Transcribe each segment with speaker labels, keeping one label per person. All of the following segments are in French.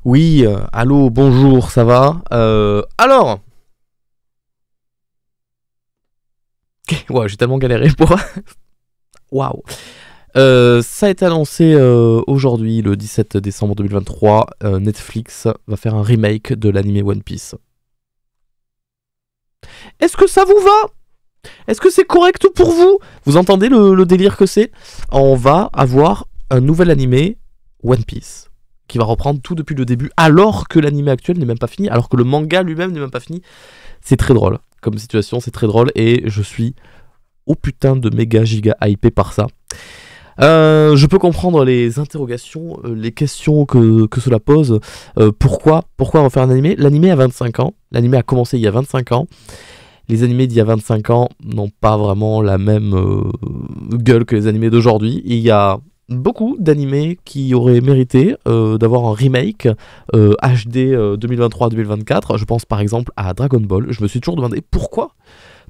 Speaker 1: Oui, allô, bonjour, ça va alors Ouais, j'ai tellement galéré pour... Waouh. Ça a été annoncé aujourd'hui, le 17 décembre 2023. Netflix va faire un remake de l'anime One Piece. Est-ce que ça vous va? Est-ce que c'est correct pour vous? Vous entendez le délire que c'est? On va avoir un nouvel animé One Piece qui va reprendre tout depuis le début, alors que l'anime actuel n'est même pas fini, alors que le manga lui-même n'est même pas fini. C'est très drôle comme situation, c'est très drôle, et je suis oh putain de méga giga hypé par ça. Je peux comprendre les interrogations, les questions que cela pose. Pourquoi refaire un animé? L'animé a 25 ans, l'animé a commencé il y a 25 ans. Les animés d'il y a 25 ans n'ont pas vraiment la même gueule que les animés d'aujourd'hui. Il y a beaucoup d'animés qui auraient mérité d'avoir un remake HD 2023-2024. Je pense par exemple à Dragon Ball. Je me suis toujours demandé pourquoi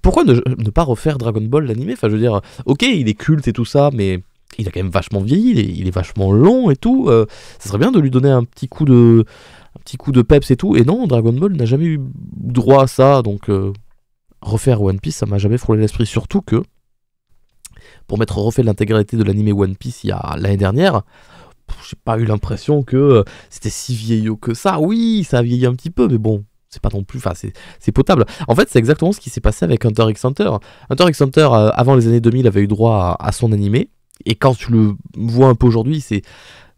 Speaker 1: ne pas refaire Dragon Ball l'animé. Enfin, je veux dire, ok, il est culte et tout ça, mais il a quand même vachement vieilli, il est vachement long et tout. Ça serait bien de lui donner un petit coup de peps et tout. Et non, Dragon Ball n'a jamais eu droit à ça, donc refaire One Piece, ça m'a jamais frôlé l'esprit. Surtout que, pour m'être refait l'intégralité de l'anime One Piece il y a l'année dernière, j'ai pas eu l'impression que c'était si vieillot que ça. Oui, ça a vieilli un petit peu, mais bon, c'est pas non plus, enfin c'est potable. En fait, c'est exactement ce qui s'est passé avec Hunter x Hunter. Hunter x Hunter, avant les années 2000, avait eu droit à son animé, et quand tu le vois un peu aujourd'hui, c'est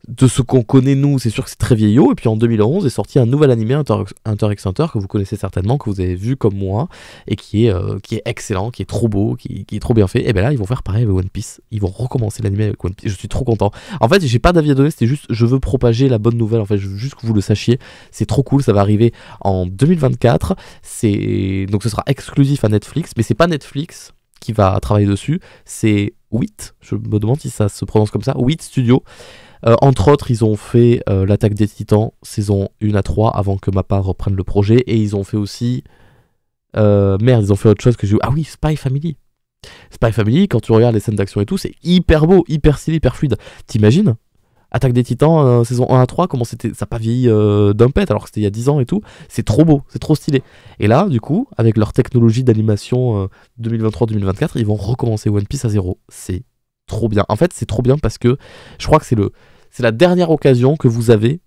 Speaker 1: de ce qu'on connaît nous, c'est sûr que c'est très vieillot. Et puis en 2011 est sorti un nouvel animé, Hunter x Hunter, que vous connaissez certainement, que vous avez vu comme moi, et qui est excellent, qui est trop beau, qui est trop bien fait. Et bien là, ils vont faire pareil avec One Piece. Ils vont recommencer l'animé avec One Piece. Je suis trop content. En fait, j'ai pas d'avis à donner, c'était juste, je veux propager la bonne nouvelle. En fait, je veux juste que vous le sachiez. C'est trop cool, ça va arriver en 2024. Donc ce sera exclusif à Netflix, mais c'est pas Netflix qui va travailler dessus, c'est WIT. Je me demande si ça se prononce comme ça. WIT Studio. Entre autres, ils ont fait l'Attaque des Titans, saison 1 à 3, avant que Mappa reprenne le projet. Et ils ont fait aussi... ils ont fait autre chose que j'ai... Ah oui, Spy Family. Spy Family, quand tu regardes les scènes d'action et tout, c'est hyper beau, hyper stylé, hyper fluide. T'imagines Attaque des Titans, saison 1 à 3, comment c'était... Ça n'a pas vieilli d'un pet, alors que c'était il y a 10 ans et tout. C'est trop beau, c'est trop stylé. Et là, du coup, avec leur technologie d'animation 2023-2024, ils vont recommencer One Piece à zéro. C'est trop bien. En fait, c'est trop bien parce que je crois que c'est la dernière occasion que vous avez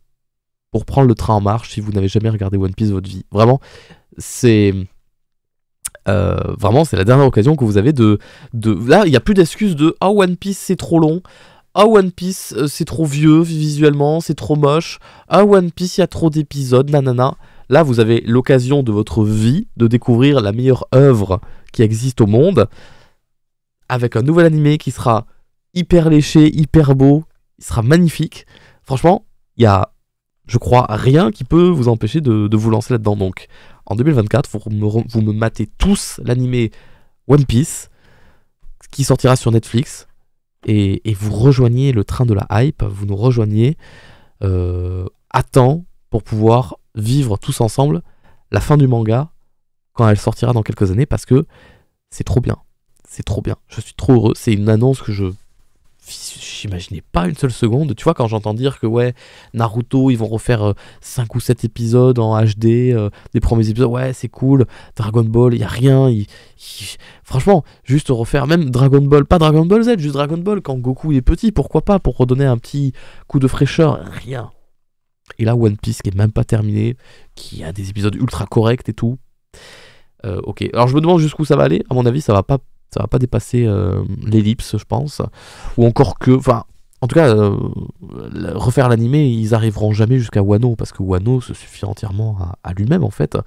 Speaker 1: pour prendre le train en marche si vous n'avez jamais regardé One Piece de votre vie. Vraiment, c'est c'est la dernière occasion que vous avez de là, il n'y a plus d'excuses de ah, One Piece c'est trop long. Ah, One Piece c'est trop vieux visuellement, c'est trop moche. Ah, One Piece il y a trop d'épisodes, nanana. Là, vous avez l'occasion de votre vie de découvrir la meilleure œuvre qui existe au monde, avec un nouvel animé qui sera hyper léché, hyper beau, il sera magnifique. Franchement, il y a, je crois, rien qui peut vous empêcher de vous lancer là-dedans. Donc, en 2024, vous me matez tous l'animé One Piece, qui sortira sur Netflix, et vous rejoignez le train de la hype, vous nous rejoignez à temps pour pouvoir vivre tous ensemble la fin du manga quand elle sortira dans quelques années, parce que c'est trop bien. C'est trop bien. Je suis trop heureux. C'est une annonce que j'imaginais pas une seule seconde. Tu vois, quand j'entends dire que ouais, Naruto, ils vont refaire 5 ou 7 épisodes en HD, des premiers épisodes, ouais, c'est cool. Dragon Ball, il y a rien. Franchement, juste refaire même Dragon Ball, pas Dragon Ball Z, juste Dragon Ball quand Goku est petit, pourquoi pas, pour redonner un petit coup de fraîcheur, rien. Et là, One Piece qui est même pas terminé, qui a des épisodes ultra corrects et tout. Ok, alors je me demande jusqu'où ça va aller. À mon avis, ça va pas dépasser l'ellipse, je pense. Ou encore que... Enfin, en tout cas, refaire l'animé, ils arriveront jamais jusqu'à Wano, parce que Wano se suffit entièrement à lui-même, en fait.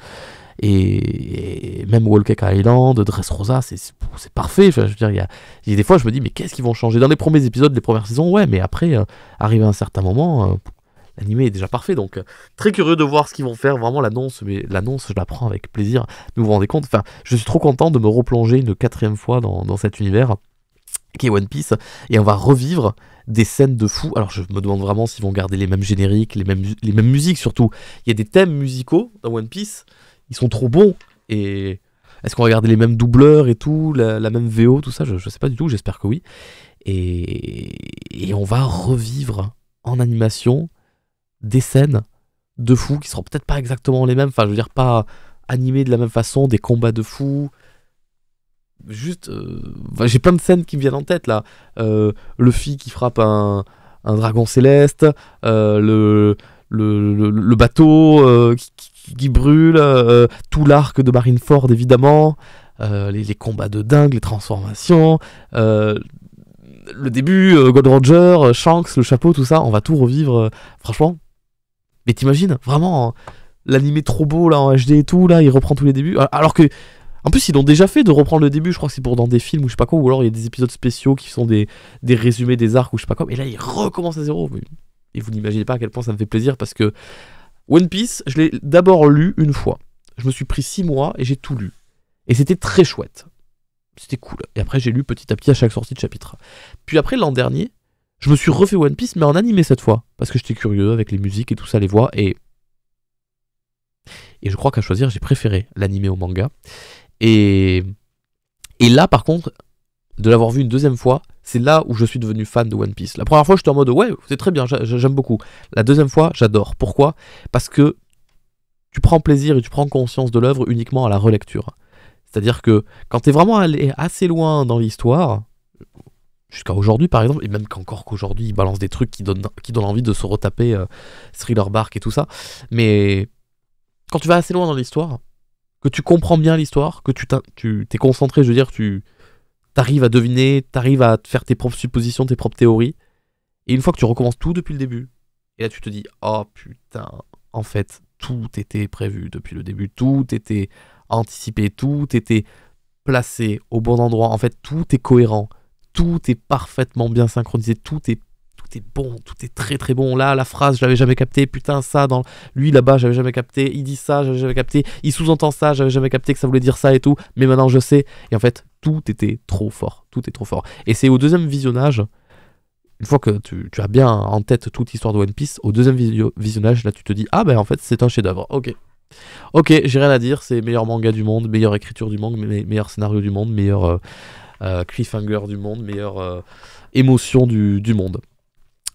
Speaker 1: Et même Whole Cake Island, Dressrosa, c'est parfait. Enfin, je veux dire, il y a des fois, je me dis, mais qu'est-ce qu'ils vont changer dans les premiers épisodes, les premières saisons? Ouais, mais après, arrivé à un certain moment... l'animé est déjà parfait, donc très curieux de voir ce qu'ils vont faire. Vraiment, l'annonce, mais l'annonce, je la prends avec plaisir. Vous vous rendez compte? Enfin, je suis trop content de me replonger une 4e fois dans cet univers qui est One Piece, et on va revivre des scènes de fou. Alors, je me demande vraiment s'ils vont garder les mêmes génériques, les mêmes musiques surtout. Il y a des thèmes musicaux dans One Piece, ils sont trop bons. Et est-ce qu'on va garder les mêmes doubleurs et tout, la même VO, tout ça? Je sais pas du tout, j'espère que oui. Et on va revivre en animation des scènes de fous qui seront peut-être pas exactement les mêmes, enfin je veux dire pas animés de la même façon, des combats de fous. Juste, j'ai plein de scènes qui me viennent en tête là. Luffy qui frappe un dragon céleste, le bateau qui brûle, tout l'arc de Marineford évidemment, les combats de dingue, les transformations, le début, Gold Roger, Shanks, le chapeau, tout ça, on va tout revivre, franchement. Mais t'imagines, vraiment, l'animé trop beau là en HD et tout, là, il reprend tous les débuts, alors que, en plus, ils l'ont déjà fait de reprendre le début, je crois que c'est pour dans des films ou je sais pas quoi, ou alors il y a des épisodes spéciaux qui sont des résumés des arcs ou je sais pas quoi, et là, ils recommencent à zéro. Et vous n'imaginez pas à quel point ça me fait plaisir parce que One Piece, je l'ai d'abord lu une fois. Je me suis pris 6 mois et j'ai tout lu. Et c'était très chouette. C'était cool. Et après, j'ai lu petit à petit à chaque sortie de chapitre. Puis après, l'an dernier, je me suis refait One Piece, mais en animé cette fois. Parce que j'étais curieux avec les musiques et tout ça, les voix. Et je crois qu'à choisir, j'ai préféré l'animé au manga. Et là, par contre, de l'avoir vu une deuxième fois, c'est là où je suis devenu fan de One Piece. La première fois, j'étais en mode ouais, c'est très bien, j'aime beaucoup. La deuxième fois, j'adore. Pourquoi ? Parce que tu prends plaisir et tu prends conscience de l'œuvre uniquement à la relecture. C'est-à-dire que quand t'es vraiment allé assez loin dans l'histoire, jusqu'à aujourd'hui par exemple, et même qu'encore qu'aujourd'hui, ils balancent des trucs qui donnent envie de se retaper Thriller Bark et tout ça, mais quand tu vas assez loin dans l'histoire, que tu comprends bien l'histoire, que tu t'es concentré, je veux dire, t'arrives à deviner, t'arrives à te faire tes propres suppositions, tes propres théories, et une fois que tu recommences tout depuis le début, et là tu te dis, oh putain, en fait, tout était prévu depuis le début, tout était anticipé, tout était placé au bon endroit, en fait, tout est cohérent, tout est parfaitement bien synchronisé, tout est bon, tout est très très bon. Là, la phrase, je l'avais jamais capté, putain, ça, dans lui là-bas, j'avais jamais capté, il dit ça, j'avais jamais capté, il sous-entend ça, j'avais jamais capté que ça voulait dire ça et tout, mais maintenant je sais, et en fait, tout était trop fort, tout est trop fort. Et c'est au deuxième visionnage, une fois que tu as bien en tête toute l'histoire de One Piece, au deuxième visionnage, là tu te dis, ah ben en fait c'est un chef-d'œuvre, ok, j'ai rien à dire, c'est meilleur manga du monde, meilleure écriture du monde, meilleur scénario du monde, meilleur cliffhanger du monde, meilleure émotion du monde.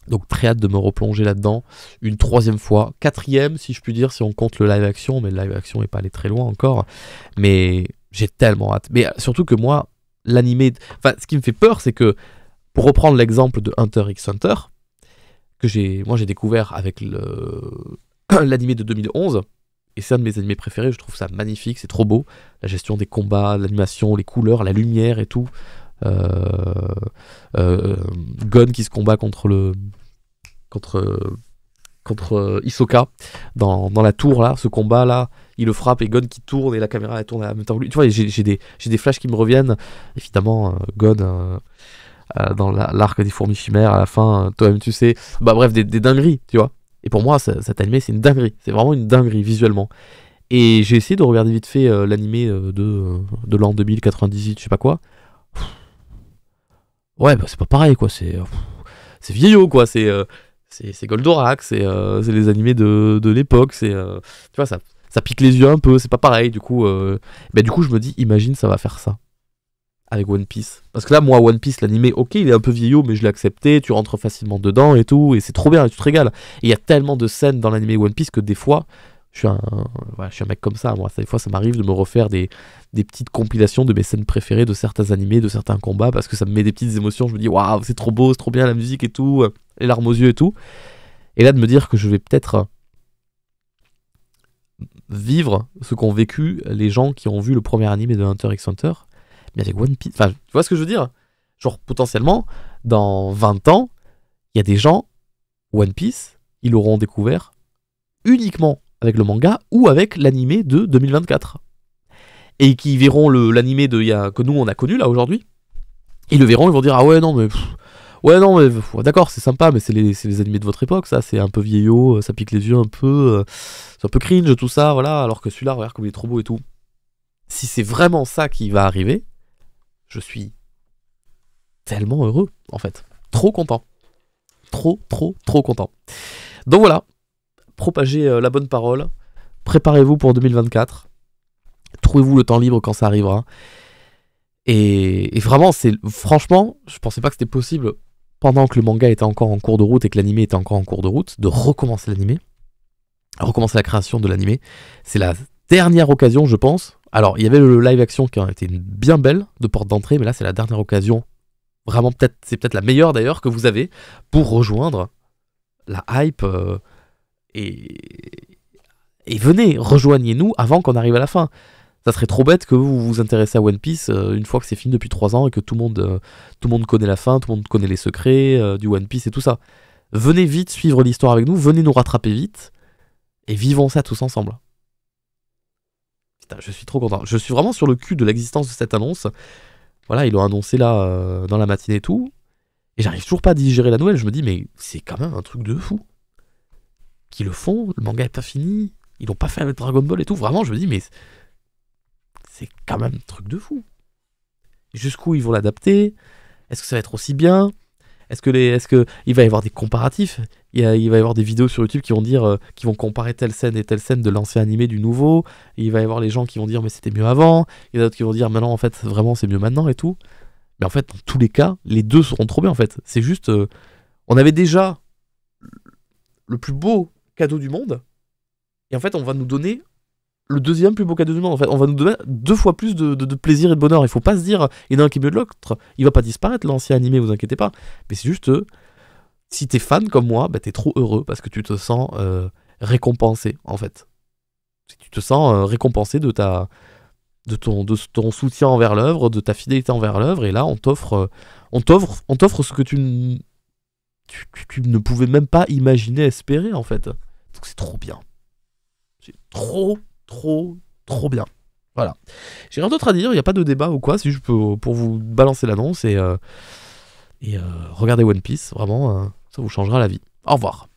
Speaker 1: Donc très hâte de me replonger là-dedans une troisième fois, quatrième si je puis dire, si on compte le live action, mais le live action n'est pas allé très loin encore, mais j'ai tellement hâte. Mais surtout que moi, l'animé, enfin ce qui me fait peur, c'est que, pour reprendre l'exemple de Hunter x Hunter, que j'ai découvert avec l'animé de 2011, et c'est un de mes animés préférés, je trouve ça magnifique, c'est trop beau, la gestion des combats, l'animation, les couleurs, la lumière et tout. Gon qui se combat contre Hisoka dans la tour là, ce combat là, il le frappe et Gon qui tourne et la caméra elle tourne en même temps que lui. Tu vois, j'ai des flashs qui me reviennent. Évidemment, Gon dans l'arc des fourmis chimères à la fin, toi-même tu sais. Bah bref, des dingueries, tu vois. Et pour moi, cet animé c'est une dinguerie, c'est vraiment une dinguerie visuellement. Et j'ai essayé de regarder vite fait l'animé de l'an 2098, je sais pas quoi. Ouais, bah c'est pas pareil quoi, c'est vieillot quoi, c'est Goldorak, c'est les animés de l'époque, tu vois, ça pique les yeux un peu, c'est pas pareil, du coup je me dis, imagine ça va faire ça avec One Piece. Parce que là, moi, One Piece, l'animé, ok, il est un peu vieillot, mais je l'ai accepté, tu rentres facilement dedans et tout, et c'est trop bien, et tu te régales. Et il y a tellement de scènes dans l'animé One Piece que des fois, je suis un mec comme ça, moi, des fois ça m'arrive de me refaire des petites compilations de mes scènes préférées de certains animés, de certains combats, parce que ça me met des petites émotions, je me dis, waouh, c'est trop beau, c'est trop bien la musique et tout, les larmes aux yeux et tout. Et là, de me dire que je vais peut-être vivre ce qu'ont vécu les gens qui ont vu le premier animé de Hunter x Hunter, mais avec One Piece, enfin, tu vois ce que je veux dire ? Genre, potentiellement, dans 20 ans, il y a des gens, One Piece, ils l'auront découvert uniquement avec le manga ou avec l'animé de 2024. Et qui verront l'animé que nous on a connu là aujourd'hui. Ils le verront, ils vont dire ah ouais non mais d'accord c'est sympa mais c'est les animés de votre époque ça, c'est un peu vieillot, ça pique les yeux un peu, c'est un peu cringe tout ça, voilà, alors que celui-là regarde comme il est trop beau et tout. Si c'est vraiment ça qui va arriver, je suis tellement heureux en fait, trop content, trop content. Donc voilà, propagez la bonne parole, préparez-vous pour 2024, trouvez-vous le temps libre quand ça arrivera, et vraiment, franchement, je pensais pas que c'était possible, pendant que le manga était encore en cours de route et que l'animé était encore en cours de route, de recommencer l'animé, recommencer la création de l'animé. C'est la dernière occasion, je pense. Alors, il y avait le live action qui a été bien belle de porte d'entrée, mais là, c'est la dernière occasion. Vraiment, c'est peut-être la meilleure d'ailleurs que vous avez pour rejoindre la hype. Et venez, rejoignez-nous avant qu'on arrive à la fin. Ça serait trop bête que vous vous intéressez à One Piece une fois que c'est fini depuis 3 ans et que tout le monde connaît la fin, tout le monde connaît les secrets du One Piece et tout ça. Venez vite suivre l'histoire avec nous, venez nous rattraper vite et vivons ça tous ensemble. Putain, je suis trop content. Je suis vraiment sur le cul de l'existence de cette annonce. Voilà, ils l'ont annoncé là dans la matinée et tout. Et j'arrive toujours pas à digérer la nouvelle. Je me dis, mais c'est quand même un truc de fou. Qu'ils le font, le manga est pas fini. Ils l'ont pas fait avec Dragon Ball et tout. Vraiment, je me dis, mais c'est quand même un truc de fou. Jusqu'où ils vont l'adapter? Est-ce que ça va être aussi bien? Est-ce que il va y avoir des comparatifs? Il va y avoir des vidéos sur YouTube qui vont dire, qui vont comparer telle scène et telle scène de l'ancien animé du nouveau. Et il va y avoir les gens qui vont dire mais c'était mieux avant. Il y en a d'autres qui vont dire maintenant en fait vraiment c'est mieux maintenant et tout. Mais en fait dans tous les cas les deux seront trop bien en fait. C'est juste on avait déjà le plus beau cadeau du monde et en fait on va nous donner le deuxième plus beau cadeau du monde. En fait on va nous donner 2 fois plus de plaisir et de bonheur. Il faut pas se dire il y en a un qui est mieux de l'autre. Il va pas disparaître l'ancien animé, vous inquiétez pas. Mais c'est juste si t'es fan comme moi, bah t'es trop heureux parce que tu te sens récompensé en fait. Tu te sens récompensé de ton soutien envers l'œuvre, de ta fidélité envers l'œuvre, et là on t'offre ce que tu ne pouvais même pas imaginer, espérer en fait. Donc c'est trop bien. C'est trop bien. Voilà. J'ai rien d'autre à dire, il n'y a pas de débat ou quoi, c'est juste pour vous balancer l'annonce et regardez One Piece, vraiment, ça vous changera la vie. Au revoir.